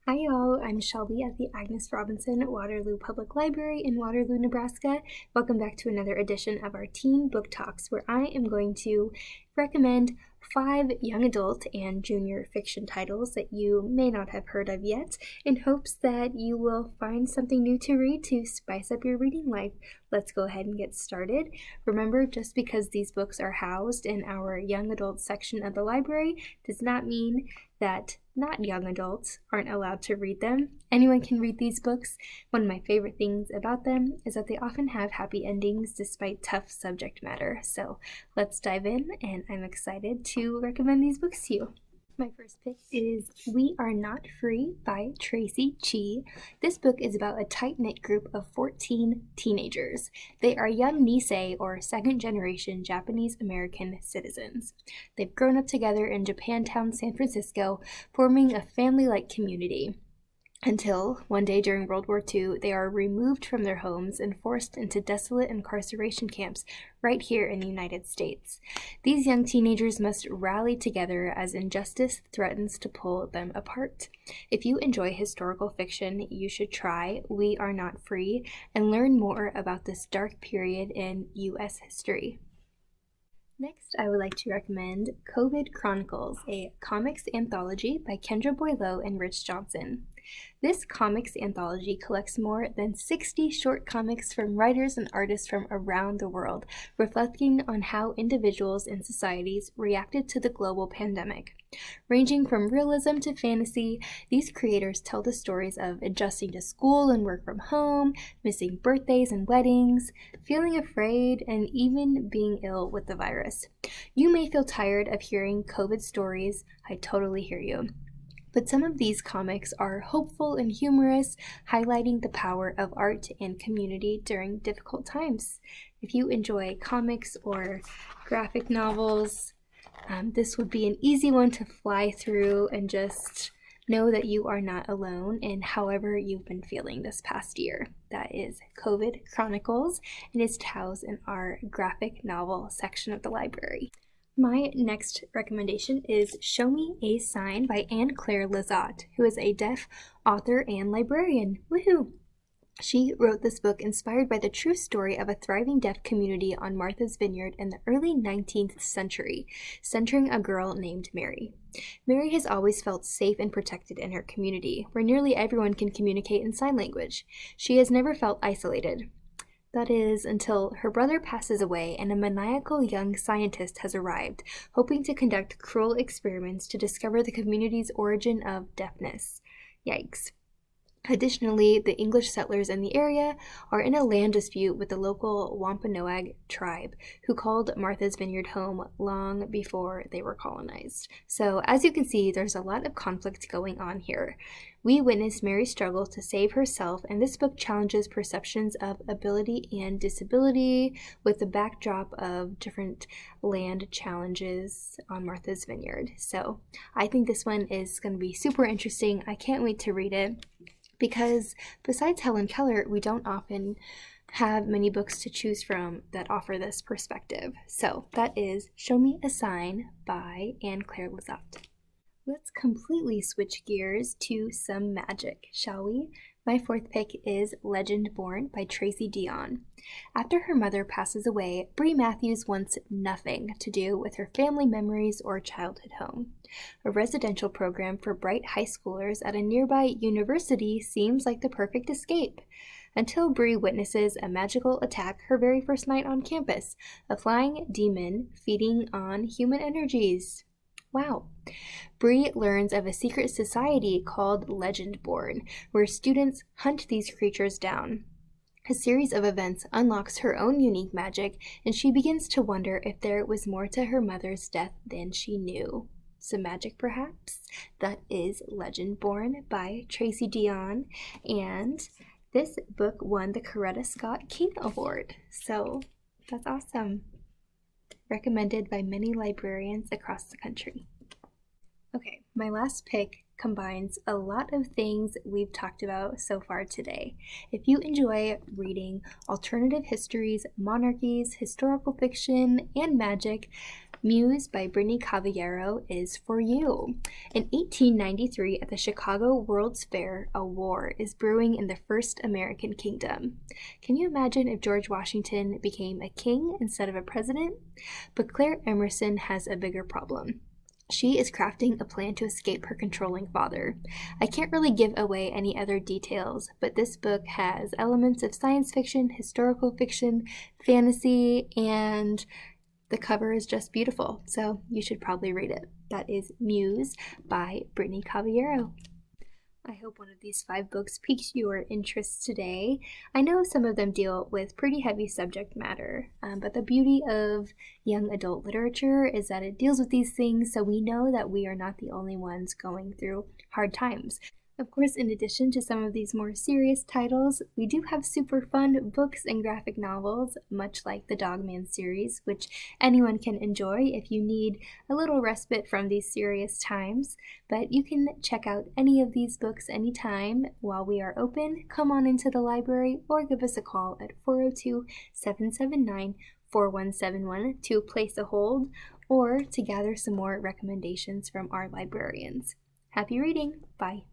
Hi y'all, I'm Shelby at the Agnes Robinson Waterloo Public Library in Waterloo, Nebraska. Welcome back to another edition of our Teen Book Talks, where I am going to recommend 5 young adult and junior fiction titles that you may not have heard of yet, in hopes that you will find something new to read to spice up your reading life. Let's go ahead and get started. Remember, just because these books are housed in our young adult section of the library does not mean that not young adults aren't allowed to read them. Anyone can read these books. One of my favorite things about them is that they often have happy endings despite tough subject matter. So let's dive in, and I'm excited to recommend these books to you. My first pick is We Are Not Free by Tracy, Chee. This book is about a tight-knit group of 14 teenagers. They are young Nisei, or second-generation Japanese-American citizens. They've grown up together in Japantown, San Francisco, forming a family-like community. Until, one day during World War II, they are removed from their homes and forced into desolate incarceration camps right here in the United States. These young teenagers must rally together as injustice threatens to pull them apart. If you enjoy historical fiction, you should try We Are Not Free and learn more about this dark period in U.S. history. Next, I would like to recommend COVID Chronicles, a comics anthology by Kendra Boileau and Johnston. This comics anthology collects more than 60 short comics from writers and artists from around the world, reflecting on how individuals and societies reacted to the global pandemic. Ranging from realism to fantasy, these creators tell the stories of adjusting to school and work from home, missing birthdays and weddings, feeling afraid, and even being ill with the virus. You may feel tired of hearing COVID stories. I totally hear you. But some of these comics are hopeful and humorous, highlighting the power of art and community during difficult times. If you enjoy comics or graphic novels, this would be an easy one to fly through and just know that you are not alone in however you've been feeling this past year. That is COVID Chronicles, and it's housed in our graphic novel section of the library. My next recommendation is Show Me a Sign by Clare LeZotte, who is a deaf author and librarian. Woohoo! She wrote this book inspired by the true story of a thriving deaf community on Martha's Vineyard in the early 19th century, centering a girl named Mary. Mary has always felt safe and protected in her community, where nearly everyone can communicate in sign language. She has never felt isolated. That is, until her brother passes away and a maniacal young scientist has arrived, hoping to conduct cruel experiments to discover the community's origin of deafness. Yikes. Additionally, the English settlers in the area are in a land dispute with the local Wampanoag tribe, who called Martha's Vineyard home long before they were colonized. So, as you can see, there's a lot of conflict going on here. We witness Mary's struggle to save herself, and this book challenges perceptions of ability and disability with the backdrop of different land challenges on Martha's Vineyard. So, I think this one is going to be super interesting. I can't wait to read it, because besides Helen Keller, we don't often have many books to choose from that offer this perspective. So that is Show Me a Sign by Clare LeZotte. Let's completely switch gears to some magic, shall we? My fourth pick is Legendborn by Tracy Deonn. After her mother passes away, Bree Matthews wants nothing to do with her family memories or childhood home. A residential program for bright high schoolers at a nearby university seems like the perfect escape, until Bree witnesses a magical attack her very first night on campus, a flying demon feeding on human energies. Wow. Bree learns of a secret society called Legendborn, where students hunt these creatures down. A series of events unlocks her own unique magic, and she begins to wonder if there was more to her mother's death than she knew. Some magic, perhaps? That is Legendborn by Tracy Deonn, and this book won the Coretta Scott King Award, so that's awesome. Recommended by many librarians across the country. Okay, my last pick combines a lot of things we've talked about so far today. If you enjoy reading alternative histories, monarchies, historical fiction, and magic, Muse by Brittany Cavallaro is for you. In 1893, at the Chicago World's Fair, a war is brewing in the first American kingdom. Can you imagine if George Washington became a king instead of a president? But Clare Emerson has a bigger problem. She is crafting a plan to escape her controlling father. I can't really give away any other details, but this book has elements of science fiction, historical fiction, fantasy, and the cover is just beautiful, so you should probably read it. That is Muse by Brittany Cavallaro. I hope one of these 5 books piques your interest today. I know some of them deal with pretty heavy subject matter, but the beauty of young adult literature is that it deals with these things, so we know that we are not the only ones going through hard times. Of course, in addition to some of these more serious titles, we do have super fun books and graphic novels, much like the Dogman series, which anyone can enjoy if you need a little respite from these serious times. But you can check out any of these books anytime while we are open. Come on into the library or give us a call at 402-779-4171 to place a hold or to gather some more recommendations from our librarians. Happy reading! Bye!